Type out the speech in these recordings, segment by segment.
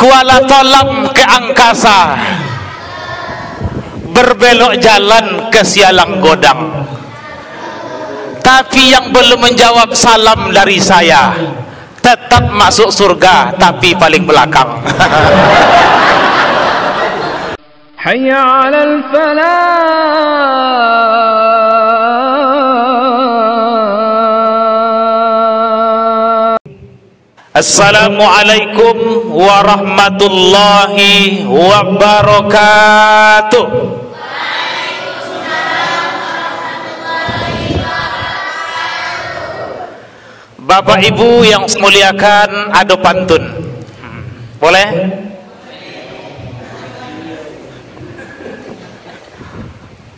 Kuala Tolam ke angkasa, berbelok jalan ke sialang godang. Tapi yang belum menjawab salam dari saya tetap masuk surga, tapi paling belakang. Hayya 'alal falah. Assalamualaikum warahmatullahi wabarakatuh. Bapak Ibu yang saya muliakan, adu pantun. Boleh?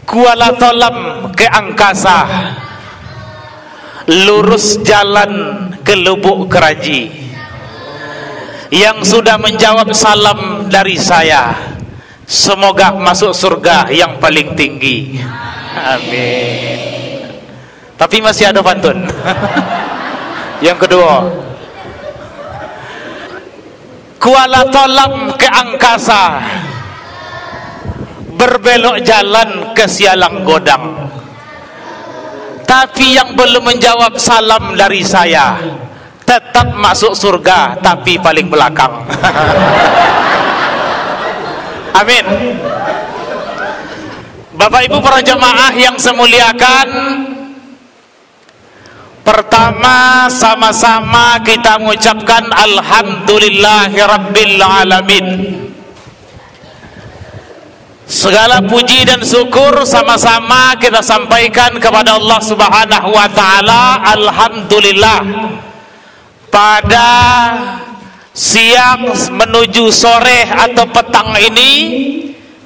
Kuala Tolam ke angkasa, lurus jalan ke Lubuk Keraji. Yang sudah menjawab salam dari saya, semoga masuk surga yang paling tinggi. Amin. Tapi masih ada pantun. Yang kedua, Kuala Tolam ke angkasa, berbelok jalan ke sialang godang. Tapi yang belum menjawab salam dari saya tetap masuk surga, tapi paling belakang. Amin. Bapak Ibu para jamaah yang saya muliakan, pertama sama-sama kita mengucapkan alhamdulillahirabbil alamin. Segala puji dan syukur sama-sama kita sampaikan kepada Allah Subhanahu wa taala. Alhamdulillah, pada siang menuju sore atau petang ini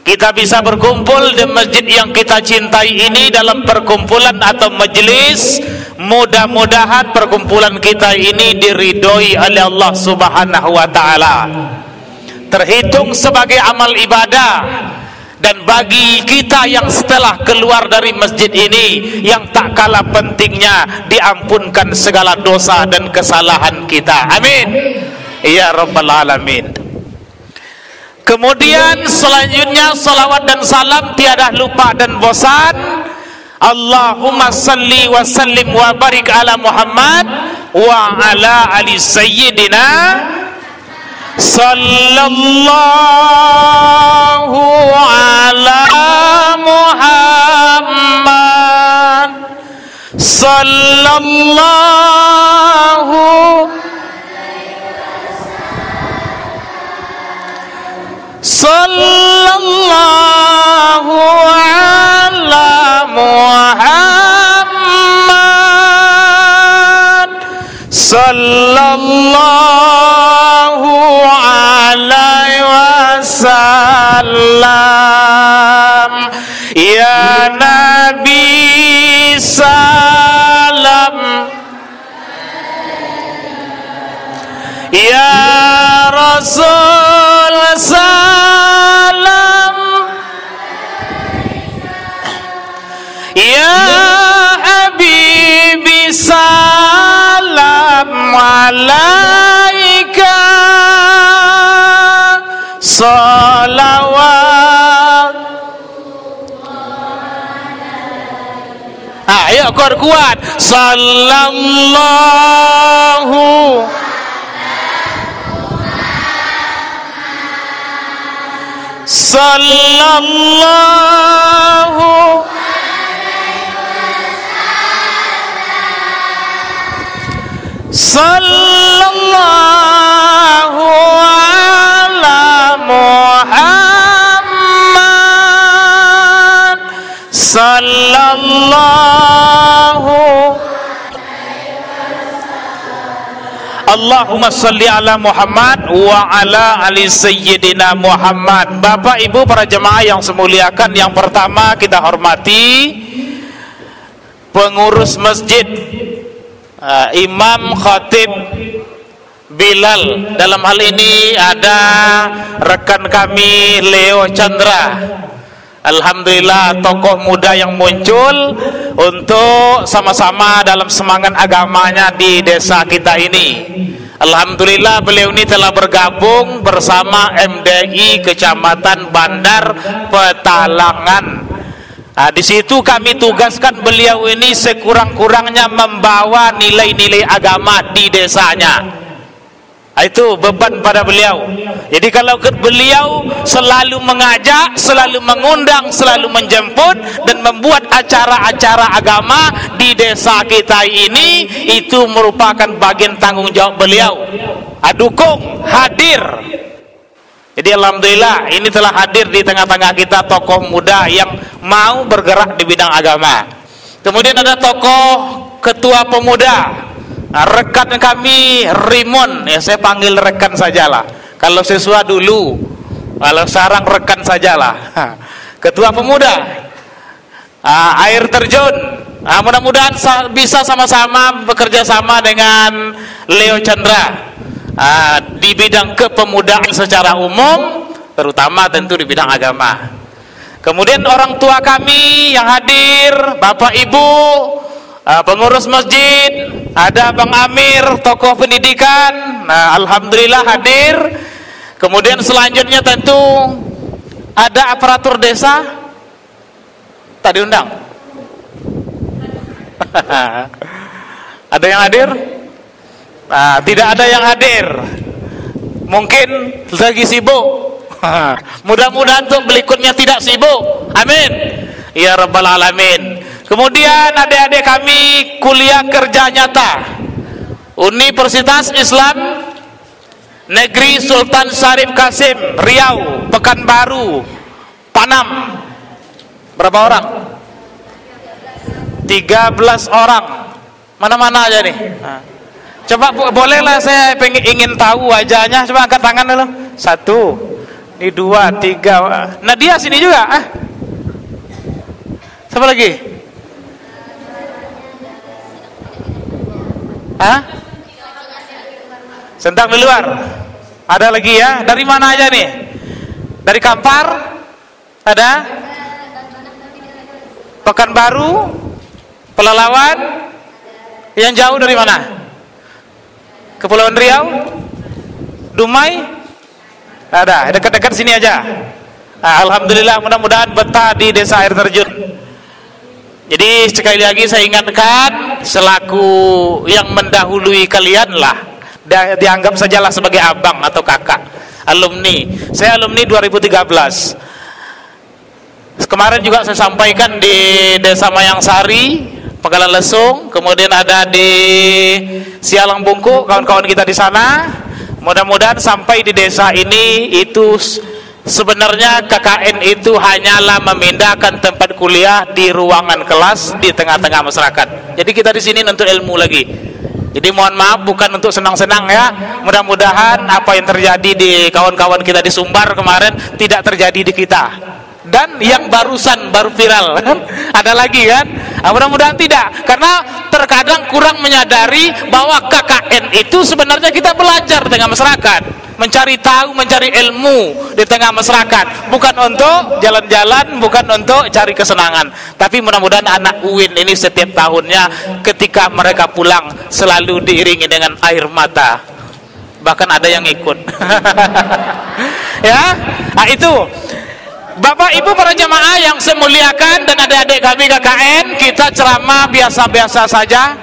kita bisa berkumpul di masjid yang kita cintai ini dalam perkumpulan atau majelis. Mudah-mudahan perkumpulan kita ini diridhoi oleh Allah Subhanahu wa taala, terhitung sebagai amal ibadah. Dan bagi kita yang setelah keluar dari masjid ini, yang tak kalah pentingnya diampunkan segala dosa dan kesalahan kita. Amin ya rabbal alamin. Kemudian selanjutnya salawat dan salam tiada lupa dan bosan. Allahumma salli wa sallim wa barik ala Muhammad wa ala ali sayyidina sallallahu ala Muhammad sallallahu ala Muhammad sallallahu alaihi wasallam. Ya Nabi salam, ya Rasul salam, ya Habibi salam alaika salawat. Ayo kuat, sallallahu sallallahu sallallahu ala Muhammad sallallahu. Allahumma salli ala Muhammad wa ala ali sayyidina Muhammad. Bapak Ibu para jemaah yang semuliakan, yang pertama kita hormati pengurus masjid, Imam Khatib Bilal. Dalam hal ini ada rekan kami Leo Chandra. Alhamdulillah, tokoh muda yang muncul untuk sama-sama dalam semangat agamanya di desa kita ini. Alhamdulillah beliau ini telah bergabung bersama MDI Kecamatan Bandar Petalangan. Nah, di situ kami tugaskan beliau ini sekurang-kurangnya membawa nilai-nilai agama di desanya. Itu beban pada beliau. Jadi kalau beliau selalu mengajak, selalu mengundang, selalu menjemput dan membuat acara-acara agama di desa kita ini, itu merupakan bagian tanggung jawab beliau. Dukung, hadir. Jadi alhamdulillah ini telah hadir di tengah-tengah kita tokoh muda yang mau bergerak di bidang agama. Kemudian ada tokoh ketua pemuda, rekan kami Rimon, ya saya panggil rekan sajalah. Kalau siswa dulu, kalau sekarang rekan sajalah. Ketua pemuda, air terjun. Mudah-mudahan bisa sama-sama bekerja sama dengan Leo Chandra di bidang kepemudaan secara umum, terutama tentu di bidang agama. Kemudian orang tua kami yang hadir, Bapak Ibu, pengurus masjid, ada Bang Amir, tokoh pendidikan, alhamdulillah hadir. Kemudian selanjutnya tentu ada aparatur desa, tadi undang. Ada yang hadir? Tidak ada yang hadir, mungkin lagi sibuk. Mudah-mudahan untuk berikutnya tidak sibuk, amin ya rabbal alamin. Kemudian adik-adik kami kuliah kerja nyata Universitas Islam Negeri Sultan Syarif Kasim, Riau, Pekanbaru, Panam. Berapa orang? 13 orang. Mana-mana aja nih? Coba bolehlah saya ingin tahu wajahnya. Coba angkat tangan dulu. 1, ini 2, 3. Nadia sini juga. Siapa lagi? Sentak di luar. Ada lagi ya? Dari mana aja nih? Dari Kampar? Ada? Pekanbaru? Pelalawan? Yang jauh dari mana? Kepulauan Riau? Dumai? Ada, dekat-dekat sini aja. Alhamdulillah, mudah-mudahan betah di desa air terjun. Jadi sekali lagi saya ingatkan, selaku yang mendahului kalian lah, dianggap sajalah sebagai abang atau kakak, alumni. Saya alumni 2013. Kemarin juga saya sampaikan di Desa Mayangsari, Pegalan Lesung, kemudian ada di Sialang Bungku, kawan-kawan kita di sana. Mudah-mudahan sampai di desa ini, itu sebenarnya KKN itu hanyalah memindahkan tempat kuliah di ruangan kelas di tengah-tengah masyarakat. Jadi kita di sini untuk ilmu lagi. Jadi mohon maaf, bukan untuk senang-senang ya. Mudah-mudahan apa yang terjadi di kawan-kawan kita di Sumbar kemarin tidak terjadi di kita. Dan yang baru viral ada lagi kan? Mudah-mudahan tidak, karena terkadang kurang menyadari bahwa KKN itu sebenarnya kita belajar dengan masyarakat, mencari tahu, mencari ilmu di tengah masyarakat, bukan untuk jalan-jalan, bukan untuk cari kesenangan. Tapi mudah-mudahan anak UIN ini setiap tahunnya ketika mereka pulang selalu diiringi dengan air mata, bahkan ada yang ikut. Ya, itu Bapak Ibu para jamaah yang saya muliakan dan adik-adik kami KKN, kita ceramah biasa-biasa saja.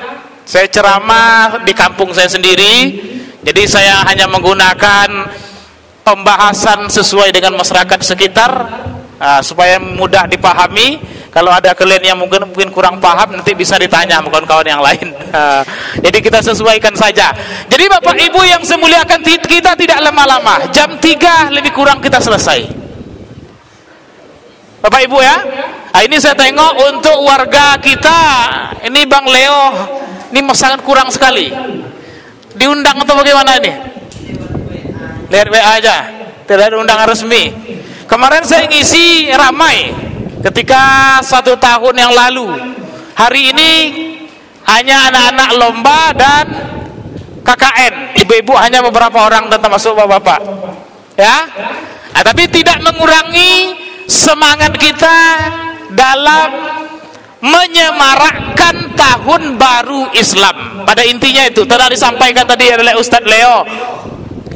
Saya ceramah di kampung saya sendiri, jadi saya hanya menggunakan pembahasan sesuai dengan masyarakat sekitar, supaya mudah dipahami. Kalau ada kalian yang mungkin kurang paham, nanti bisa ditanya sama kawan-kawan yang lain. Jadi kita sesuaikan saja. Jadi Bapak Ibu yang saya muliakan, kita tidak lama-lama, jam 3 lebih kurang kita selesai, Bapak Ibu ya. Ini saya tengok untuk warga kita, ini Bang Leo, ini sangat kurang sekali. Diundang atau bagaimana ini? Lihat WA aja, tidak ada undangan resmi. Kemarin saya ngisi ramai ketika 1 tahun yang lalu. Hari ini hanya anak-anak lomba dan KKN, ibu-ibu hanya beberapa orang dan termasuk bapak-bapak ya. Tapi tidak mengurangi semangat kita dalam menyemarakkan tahun baru Islam. Pada intinya itu telah disampaikan tadi oleh Ustadz Leo.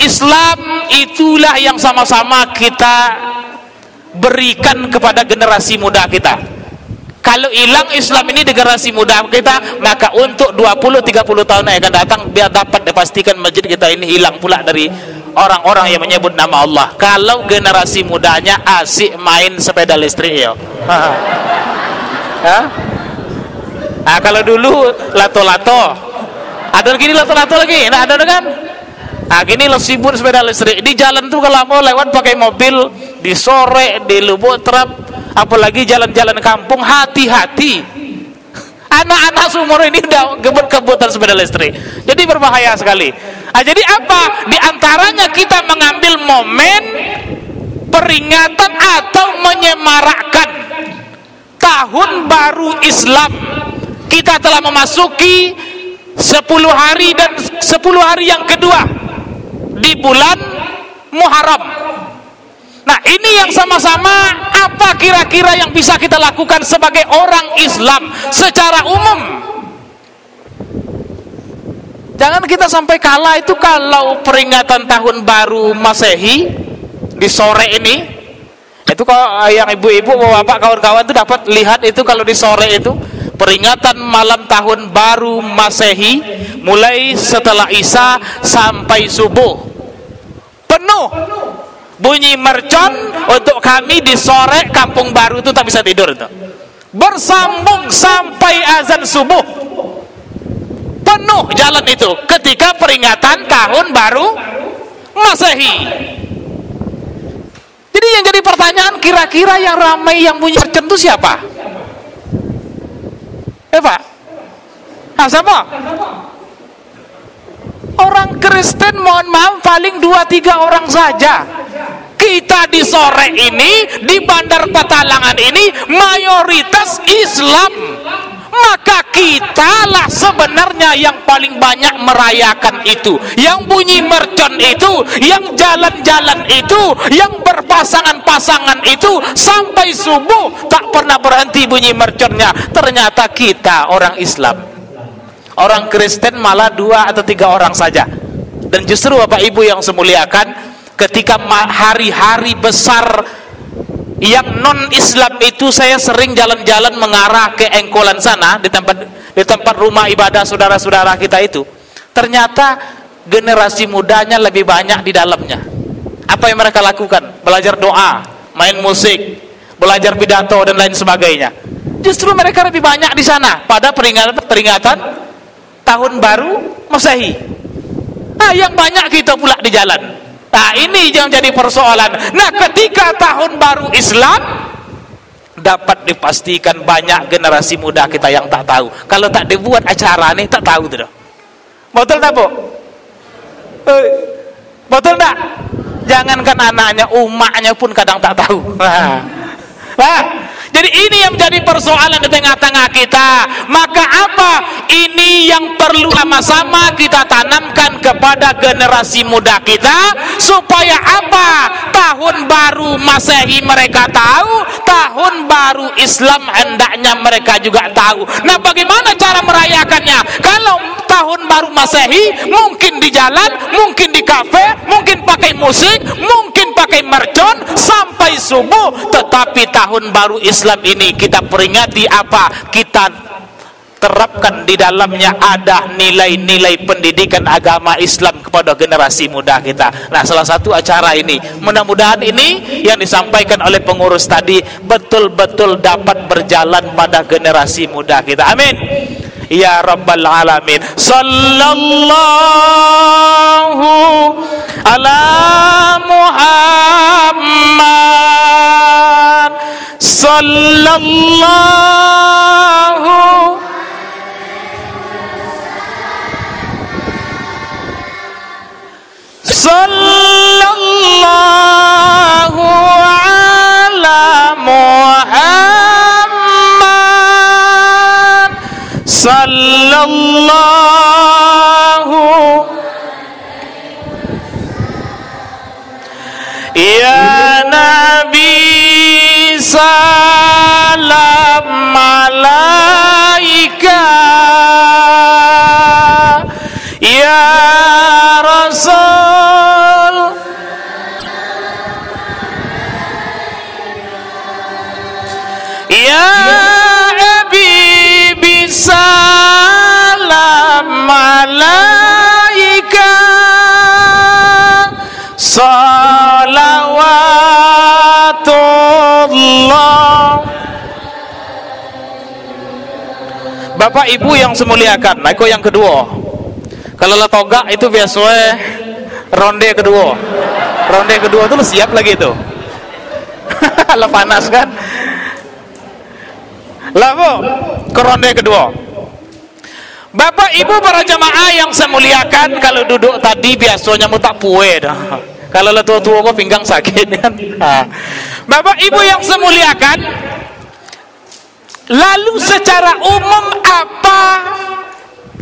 Islam itulah yang sama-sama kita berikan kepada generasi muda kita. Kalau hilang Islam ini di generasi muda kita, maka untuk 20-30 tahun yang akan datang biar dapat dipastikan masjid kita ini hilang pula dari orang-orang yang menyebut nama Allah. Kalau generasi mudanya asik main sepeda listrik ya. Nah, kalau dulu lato-lato, ada gini lato-lato lagi, nah ada kan? Nah gini lo sibuk sepeda listrik di jalan tuh kalau mau lewat pakai mobil di sore di lubuk trap, apalagi jalan-jalan kampung, hati-hati. Anak-anak seumur ini udah kebut-kebutan sepeda listrik, jadi berbahaya sekali. Nah, jadi apa? Di antaranya kita mengambil momen peringatan atau menyemarakkan tahun baru Islam. Kita telah memasuki 10 hari dan 10 hari yang kedua di bulan Muharram. Nah, ini yang sama-sama apa kira-kira yang bisa kita lakukan sebagai orang Islam secara umum. Jangan kita sampai kalah itu kalau peringatan tahun baru Masehi di sore ini. Itu kalau yang ibu-ibu, bapak, kawan-kawan itu dapat lihat itu kalau di sore itu peringatan malam tahun baru Masehi mulai setelah Isya sampai subuh penuh bunyi mercon. Untuk kami di sore Kampung Baru itu tak bisa tidur itu, bersambung sampai azan subuh, penuh jalan itu ketika peringatan tahun baru Masehi. Jadi yang jadi pertanyaan, kira-kira yang ramai yang bunyi mercon itu siapa? Pak, nah, siapa? Orang Kristen, mohon maaf, paling 2-3 orang saja. Kita di sore ini di Bandar Petalangan ini mayoritas Islam, maka kitalah sebenarnya yang paling banyak merayakan itu, yang bunyi mercon itu, yang jalan-jalan itu, yang berpasangan-pasangan itu sampai subuh tak pernah berhenti bunyi merconnya. Ternyata kita orang Islam. Orang Kristen malah 2 atau 3 orang saja. Dan justru Bapak Ibu yang semuliakan, ketika hari-hari besar yang non-Islam itu, saya sering jalan-jalan mengarah ke Engkolan sana, di tempat rumah ibadah saudara-saudara kita itu. Ternyata generasi mudanya lebih banyak di dalamnya. Apa yang mereka lakukan? Belajar doa, main musik, belajar pidato dan lain sebagainya. Justru mereka lebih banyak di sana pada peringatan tahun baru Masehi. Nah, yang banyak kita pula di jalan. Nah, ini yang jadi persoalan. Nah, ketika tahun baru Islam, dapat dipastikan banyak generasi muda kita yang tak tahu. Kalau tak dibuat acara nih, tak tahu tuh. Betul tak, Bu? Betul tak? Jangankan anaknya, umaknya pun kadang tak tahu. Jadi ini yang menjadi persoalan di tengah-tengah kita. Maka apa? Ini yang perlu sama-sama kita tanamkan kepada generasi muda kita, supaya apa? Tahun baru Masehi mereka tahu, tahun baru Islam hendaknya mereka juga tahu. Nah, bagaimana cara merayakannya? Kalau tahun baru Masehi mungkin di jalan, mungkin di kafe, mungkin pakai musik, mungkin pakai mercon sampai subuh. Tetapi tahun baru Islam ini kita peringati apa? Kita terapkan di dalamnya ada nilai-nilai pendidikan agama Islam kepada generasi muda kita. Nah, salah satu acara ini, mudah-mudahan ini yang disampaikan oleh pengurus tadi betul-betul dapat berjalan pada generasi muda kita. Amin ya rabbal alamin. Sallallahu ala Muhammad, sallallahu sallallahu ala Muhammad, sallallahu ya Nabi salam alaikum. Rasul. Ya Habibi salam alaika salawatullah. Bapak Ibu yang semuliakan, nah itu yang kedua. Kalau letogak itu biasanya ronde kedua. Ronde kedua tuh siap lagi tuh. Lah panas kan? Lah Bu, ke ronde kedua. Bapak Ibu para jamaah yang saya muliakan, kalau duduk tadi biasanya mau tak puwe dah. Kalau tua-tua kok pinggang sakit kan. Bapak Ibu yang saya muliakan, lalu secara umum apa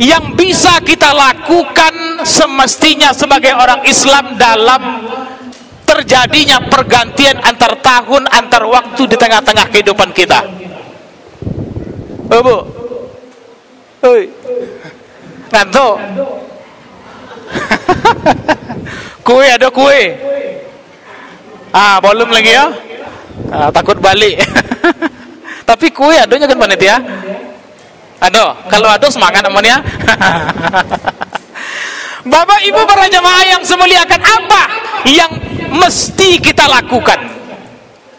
yang bisa kita lakukan semestinya sebagai orang Islam dalam terjadinya pergantian antar tahun, antar waktu di tengah-tengah kehidupan kita? Oh Bu, oi, ngantuk. Kue ada kue. Belum lagi ya. Takut balik. Tapi kue adanya kan panitia? Ada. Kalau ada semangat namanya. Bapak Ibu para jamaah yang semuliakan, apa yang mesti kita lakukan?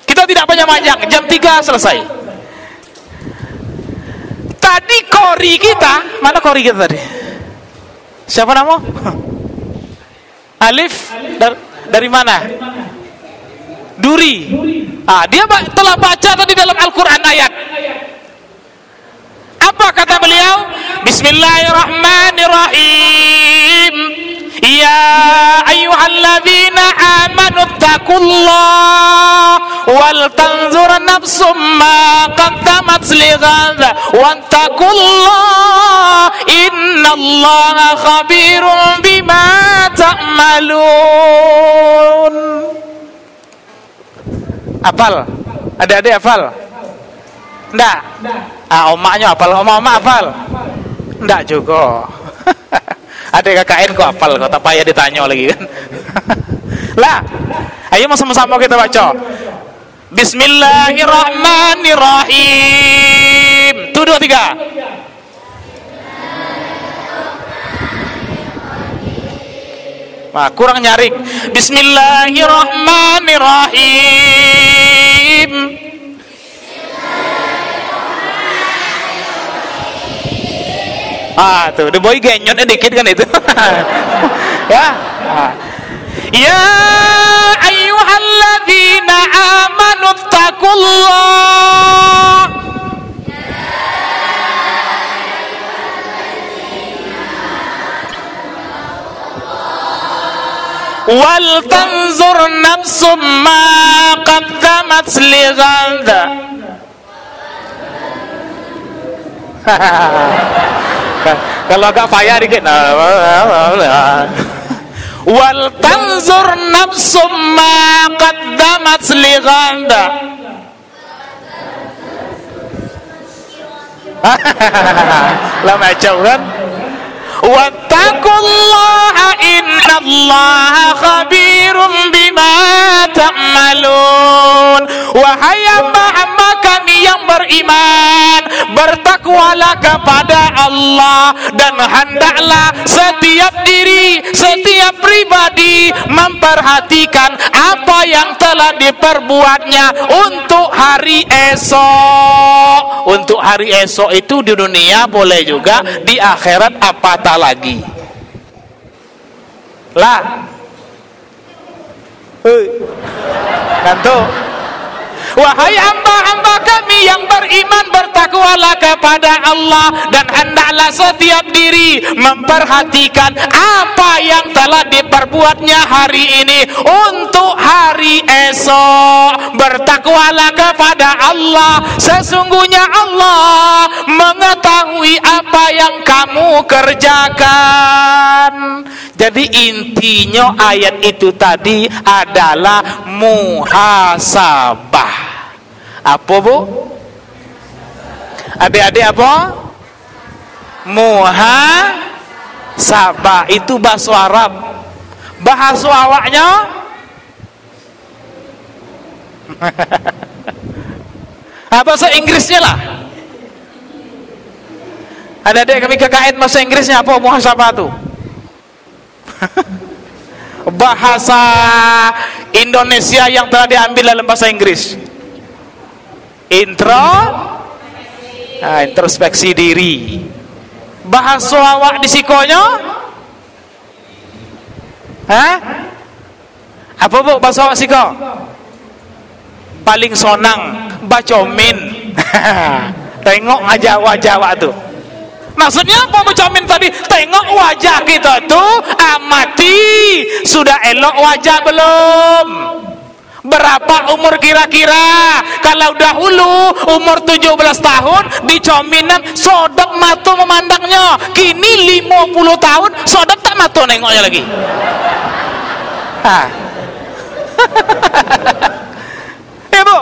Kita tidak banyak-banyak, jam 3 selesai. Tadi kori kita, mana kori kita tadi? Siapa nama? Alif dari mana? Duri. Dia telah baca tadi dalam Al-Quran ayat. Apa kata beliau? Bismillahirrahmanirrahim. Ya ayyuhalladzina amanu taqullaha wal tanzur nafsum ma qaddamat lighad wattaqullaha innallaha khabirun bima ta'malun. Hafal? Adik-adik hafal? Enggak? Omaknya hafal, oma-oma hafal? Enggak juga. Adik KKN kok hafal, kok tak payah ditanya lagi kan. Lah, ayo sama-sama kita baca. Bismillahirrahmanirrahim. 1, 2, 3. Kurang nyaring. Bismillahirrahmanirrahim. Tuh, the boy genyotnya dikit kan itu. Ya. Ya ayyuhalladzina amanu taqullah wal tanzur nafsum ma qaddamat lighad. Kalau agak payah dikit, wal tanzur nafsum ma qaddamat lighad. Lah macam kan? Wattaqullaha innallaha khabirum bima ta'malun. Wahai hamba-hamba kami yang beriman, bertakwalah kepada Allah dan hendaklah setiap diri, setiap pribadi memperhatikan apa yang telah diperbuatnya untuk hari esok. Untuk hari esok itu di dunia boleh juga, di akhirat apatah lagi. Lah, ngantuk. Wahai hamba-hamba kami yang beriman, bertakwalah kepada Allah dan hendaklah setiap diri memperhatikan apa yang telah diperbuatnya hari ini untuk hari esok. Bertakwalah kepada Allah, sesungguhnya Allah mengetahui apa yang kamu kerjakan. Jadi intinya ayat itu tadi adalah muhasabah. Apa Bu? Adik-adik apa? Muhasabah itu bahasa Arab. Bahasa awaknya bahasa Inggrisnya lah. Ada dek kami KKN bahasa Inggrisnya apa muhasabah tuh? Bahasa Indonesia yang telah diambil dalam bahasa Inggris. Introspeksi diri. Bahasa awak di sikonya? Apa bu bahasa awak siko? Paling sonang bacomin. Tengok aja wajah awak tuh. Maksudnya apa bacomin tadi? Tengok wajah kita tuh, amati sudah elok wajah belum? Berapa umur kira-kira? Kalau dahulu umur 17 tahun dicominan sodok mata memandangnya. Kini 50 tahun sodok tak mata nengoknya lagi. Ya bu,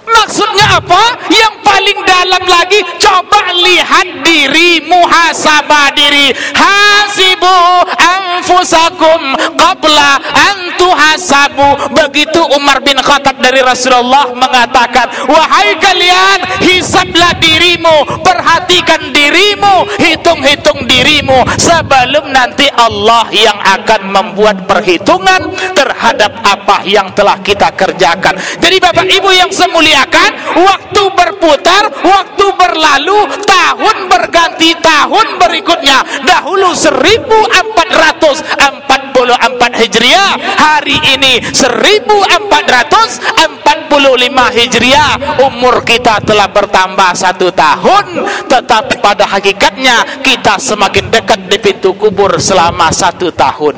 maksudnya apa? Yang paling dalam lagi, coba lihat diri, muhasabah diri. Hasibu anfusakum qabla an tuhasabu. Begitu Umar bin Khattab dari Rasulullah mengatakan, wahai kalian, hisablah dirimu, perhatikan dirimu, hitung-hitung dirimu sebelum nanti Allah yang akan membuat perhitungan terhadap apa yang telah kita kerjakan. Jadi Bapak Ibu yang semuliakan, waktu berputar, waktu berlalu, tahun berganti tahun berikutnya. Dahulu 1444 Hijriah, hari ini 1445 Hijriah. Umur kita telah bertambah 1 tahun, tetapi pada hakikatnya kita semakin dekat di pintu kubur selama 1 tahun.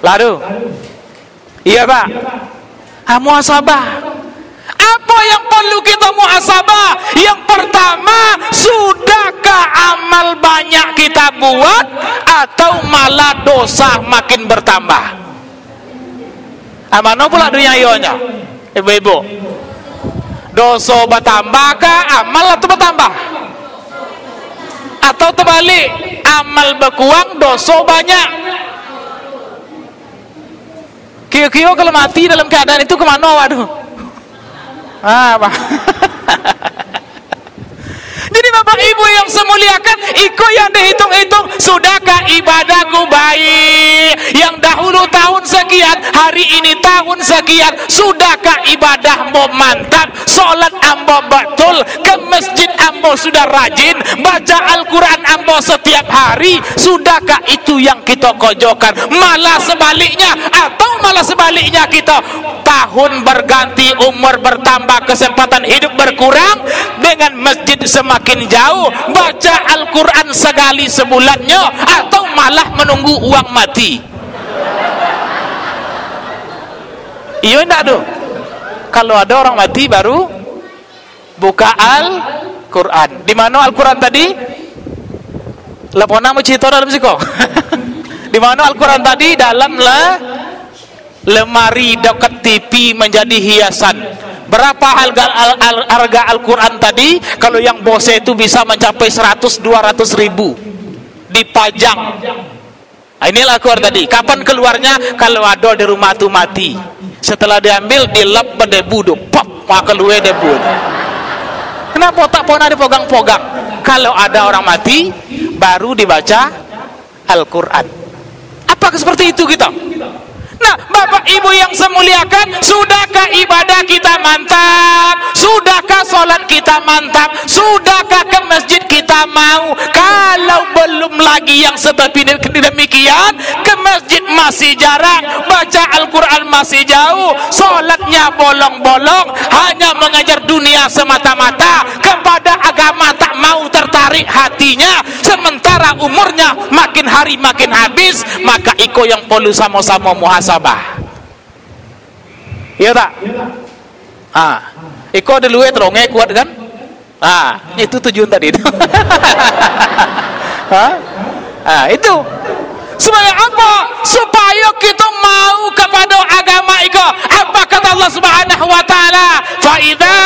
Lalu, iya Pak, muhasabah. Apa yang perlu kita muhasabah? Yang pertama, sudahkah amal banyak kita buat atau malah dosa makin bertambah? Mana pula dunia ionya? Ibu-ibu, dosa bertambah kah amal atau bertambah? Atau terbalik, amal berkurang dosa banyak? Kira-kira kalau mati dalam keadaan itu kemana waduh? Pak. Jadi Bapak Ibu yang semuliakan, iko yang dihitung-hitung, sudahkah ibadahku baik? Yang dahulu tahun sekian, hari ini tahun sekian, sudahkah ibadahmu mantap? Solat ambo betul, ke masjid ambo sudah rajin, baca Al-Quran ambo setiap hari, sudahkah itu yang kita kojokan? Malah sebaliknya, atau malah sebaliknya kita tahun berganti, umur bertambah, kesempatan hidup berkurang, dengan masjid semakin jauh, baca Al-Quran sekali sebulannya, atau malah menunggu uang mati. Iya enggak tuh? Kalau ada orang mati baru buka Al-Quran. Di mana Al-Quran tadi? Lepona mau cerita dalam siko. Di mana Al-Quran tadi? Dalam lemari dekat TV menjadi hiasan. Berapa harga Al-Quran tadi? Kalau yang bose itu bisa mencapai 100-200 ribu dipajang. Nah, inilah Al-Quran tadi. Kapan keluarnya? Kalau ada di rumah itu mati, setelah diambil dilap berdebu, pop maka keluar debu. Kenapa tak pernah dipegang-pegang? Kalau ada orang mati baru dibaca Al-Quran. Apakah seperti itu kita? Nah, Bapak Ibu yang semuliakan, sudahkah ibadah kita mantap? Sudahkah sholat kita mantap? Sudahkah ke masjid kita mau? Kalau belum lagi yang seperti demikian, ke masjid masih jarang, baca Al-Quran masih jauh, sholatnya bolong-bolong, hanya mengajar dunia semata-mata, kepada agama tak mau tertarik hatinya, sementara umurnya makin hari makin habis. Maka iko yang perlu sama-sama muhasabah. Iya tak? Iko dulu terongnya kuat kan? Itu tujuan tadi itu. Itu supaya apa? Supaya kita mau kepada agama iko. Apa kata Allah Subhanahu wa taala? Fa idza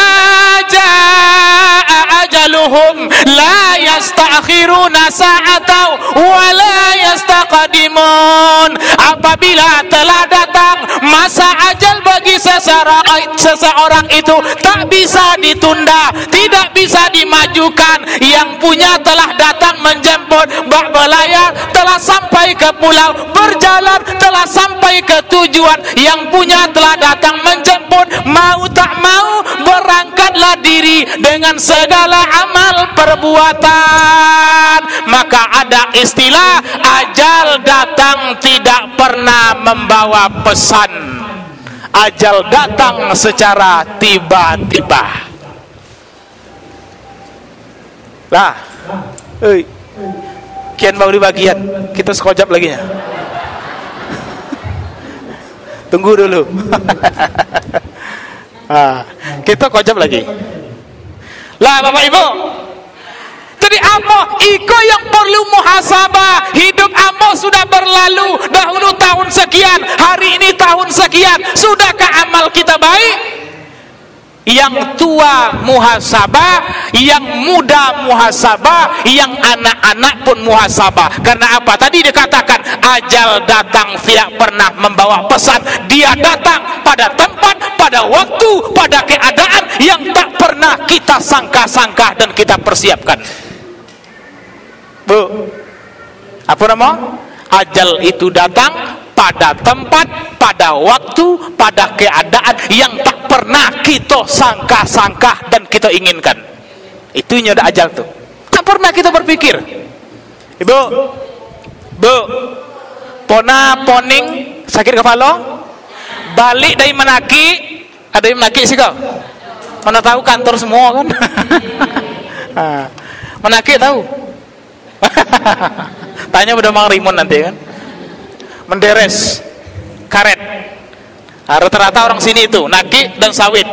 jaa ajaluhum la yastakhiruna sa'atan wa la qadimun. Apabila telah datang masa ajal bagi seseorang itu tak bisa ditunda, tidak bisa dimajukan. Yang punya telah datang menjemput, bak belayar telah sampai ke pulau, berjalan telah sampai ke tujuan. Yang punya telah datang menjemput, mau tak mau berangkatlah diri dengan segala amal perbuatan. Maka ada istilah ajal datang tidak pernah membawa pesan. Ajal datang secara tiba-tiba. Lah, kian baru di bagian, kita sekojap lagi ya. Tunggu dulu. Kita kojap lagi. Lah Bapak Ibu, jadi apa? Iko yang perlu muhasabah. Hidup amo sudah berlalu. Dahulu tahun sekian, hari ini tahun sekian. Sudahkah amal kita baik? Yang tua muhasabah, yang muda muhasabah, yang anak-anak pun muhasabah. Karena apa? Tadi dikatakan ajal datang tidak pernah membawa pesan. Dia datang pada tempat, pada waktu, pada keadaan yang tak pernah kita sangka-sangka dan kita persiapkan. Bu, apa nama? Ajal itu datang pada tempat, pada waktu, pada keadaan yang tak pernah kita sangka-sangka dan kita inginkan. Itu yang ada ajal tuh. Tak pernah kita berpikir. Ibu, bu, pona poning sakit kepala, balik dari Menaki, ada yang Menaki sih kau? Mana tahu kantor semua kan? Menaki tahu? Tanya pada Mang Rimon nanti kan. Menderes karet. Rata-rata orang sini itu Naki dan sawit.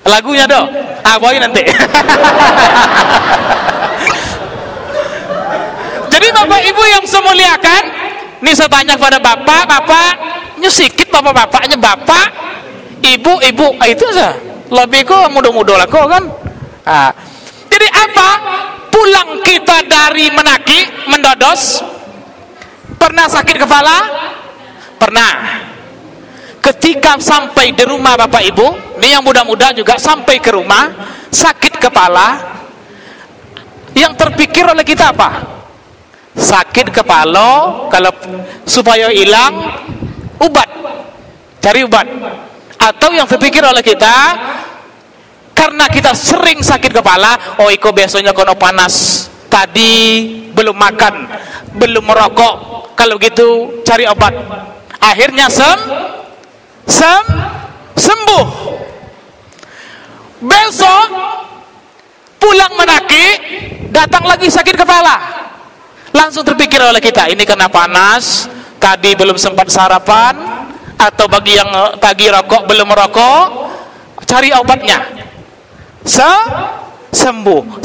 Lagunya dong. Boy nanti. Jadi Bapak Ibu yang saya muliakan, ini saya tanya kepada bapak nyesikit bapak-bapaknya, bapak, ibu, itu saja. Lebih kok muda-muda lah kok kan. Jadi apa? Pulang kita dari Menaki, mendodos, pernah sakit kepala? Pernah. Ketika sampai di rumah Bapak Ibu, ini yang muda-muda juga sampai ke rumah, sakit kepala, yang terpikir oleh kita apa? Sakit kepala, kalau supaya hilang, ubat, cari ubat. Atau yang terpikir oleh kita, karena kita sering sakit kepala, oh iko biasanya kono panas, tadi belum makan, belum merokok, kalau gitu cari obat. Akhirnya sembuh. Besok pulang Menaki, datang lagi sakit kepala. Langsung terpikir oleh kita, ini kena panas, tadi belum sempat sarapan, atau bagi yang tadi rokok belum merokok, cari obatnya. Sembuh.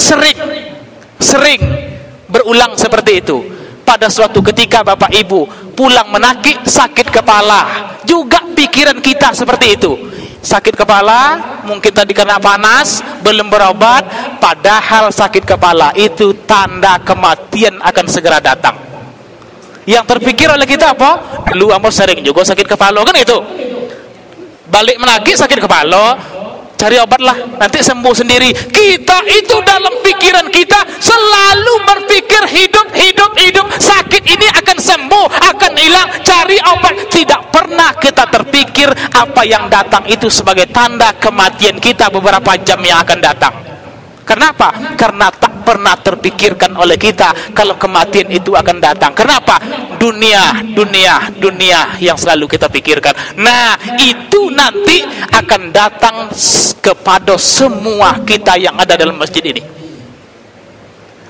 Sering berulang seperti itu. Pada suatu ketika Bapak Ibu pulang Menaki sakit kepala, juga pikiran kita seperti itu. Sakit kepala, mungkin tadi kena panas, belum berobat, padahal sakit kepala itu tanda kematian akan segera datang. Yang terpikir oleh kita apa? Lu amor sering juga sakit kepala kan itu. Balik Menaki sakit kepala, cari obatlah, nanti sembuh sendiri. Kita itu dalam pikiran kita selalu berpikir hidup, sakit ini akan sembuh, akan hilang, cari obat. Tidak pernah kita terpikir apa yang datang itu sebagai tanda kematian kita beberapa jam yang akan datang. Kenapa? Karena tak pernah terpikirkan oleh kita kalau kematian itu akan datang. Kenapa? Dunia yang selalu kita pikirkan. Nah, itu nanti akan datang kepada semua kita yang ada dalam masjid ini.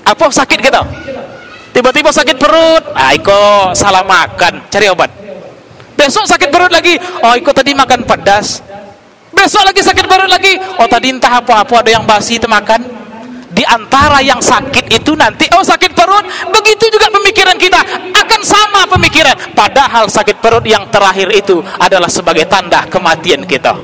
Apa sakit kita? Tiba-tiba sakit perut, iko salah makan, cari obat. Besok sakit perut lagi, iko tadi makan pedas. Besok lagi sakit perut lagi, tadi entah apa-apa ada yang basi itu makan. Di antara yang sakit itu nanti sakit perut, begitu juga pemikiran kita akan sama pemikiran. Padahal sakit perut yang terakhir itu adalah sebagai tanda kematian kita.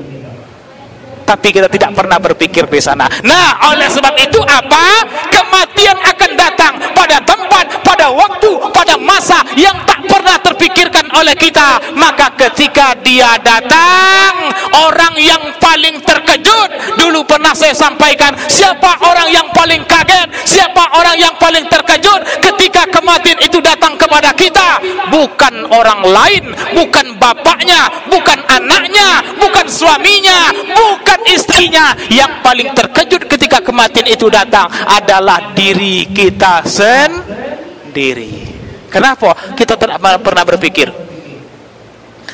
Tapi kita tidak pernah berpikir di sana. Nah, oleh sebab itu apa? Kematian akan datang pada tempat, pada waktu, pada masa yang tak pernah terpikirkan oleh kita. Maka ketika dia datang, orang yang paling terkejut, dulu pernah saya sampaikan, siapa orang yang paling kaget, siapa orang yang paling terkejut ketika kematian itu datang kepada kita? Bukan orang lain, bukan bapaknya, bukan anaknya, bukan suaminya, bukan istrinya. Yang paling terkejut ketika kematian itu datang adalah diri kita sendiri. Kenapa? Kita tidak pernah berpikir.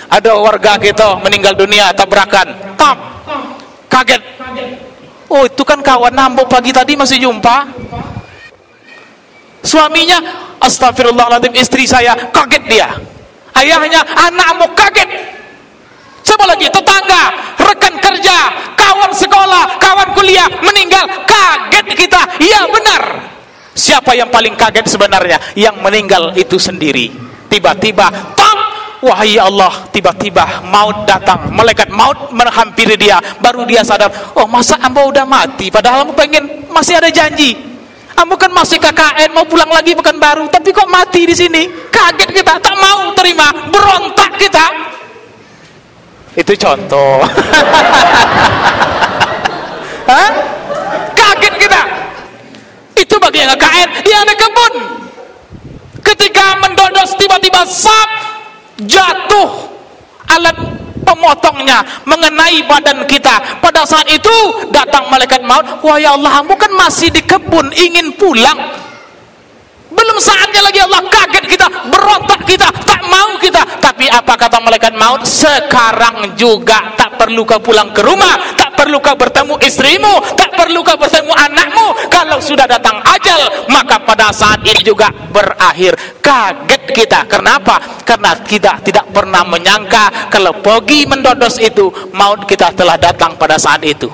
Ada warga kita meninggal dunia tabrakan, kaget. Oh, itu kan kawan nambok pagi tadi masih jumpa. Suaminya, astagfirullahaladzim, istri saya, kaget dia. Ayahnya, anakmu, kaget. Siapa lagi? Tetangga, rekan kerja, kawan sekolah, kawan kuliah meninggal, kaget kita. Ya benar. Siapa yang paling kaget sebenarnya? Yang meninggal itu sendiri. Tiba-tiba, wahai Allah, tiba-tiba maut datang, malaikat maut menghampiri dia. Baru dia sadar, oh masa hamba udah mati, padahal hamba pengen, masih ada janji. Hamba kan masih KKN, mau pulang lagi Pekanbaru, tapi kok mati di sini? Kaget kita, tak mau terima, berontak kita. Itu contoh. Hah? Kaget kita. Itu bagi yang KKN, dia ada kebun. Ketika mendodos tiba-tiba jatuh alat pemotongnya mengenai badan kita. Pada saat itu datang malaikat maut, wah ya Allah, hamba kan masih di kebun, ingin pulang, belum saatnya lagi. Allah, kaget kita, berontak kita, tak mau kita. Tapi apa kata malaikat maut? Sekarang juga tak perlu kau pulang ke rumah, tak perlu kau bertemu istrimu, tak perlu kau bertemu anakmu. Kalau sudah datang ajal, maka pada saat ini juga berakhir. Kaget kita. Kenapa? Karena kita tidak pernah menyangka kalau pergi mendodos itu, maut kita telah datang pada saat itu.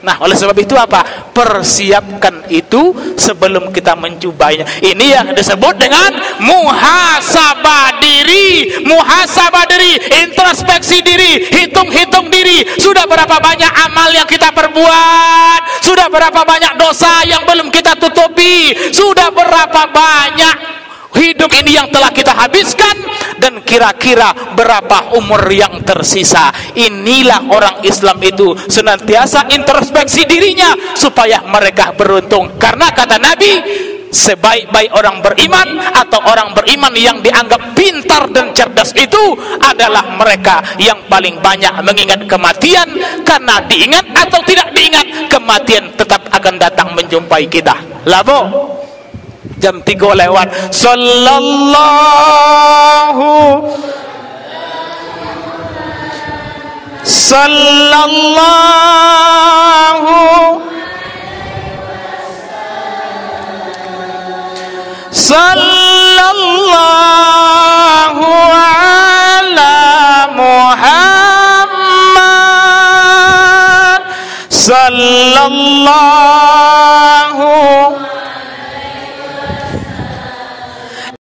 Nah, oleh sebab itu apa? Persiapkan itu sebelum kita mencobanya. Ini yang disebut dengan muhasabah diri. Muhasabah diri, introspeksi diri, hitung-hitung diri. Sudah berapa banyak amal yang kita perbuat? Sudah berapa banyak dosa yang belum kita tutupi? Sudah berapa banyak hidup ini yang telah kita habiskan, dan kira-kira berapa umur yang tersisa? Inilah orang Islam itu senantiasa introspeksi dirinya supaya mereka beruntung. Karena kata Nabi, sebaik-baik orang beriman atau orang beriman yang dianggap pintar dan cerdas itu adalah mereka yang paling banyak mengingat kematian. Karena diingat atau tidak diingat, kematian tetap akan datang menjumpai kita. Labo jam 3 lewat. Sallallahu ala Muhammad sallallahu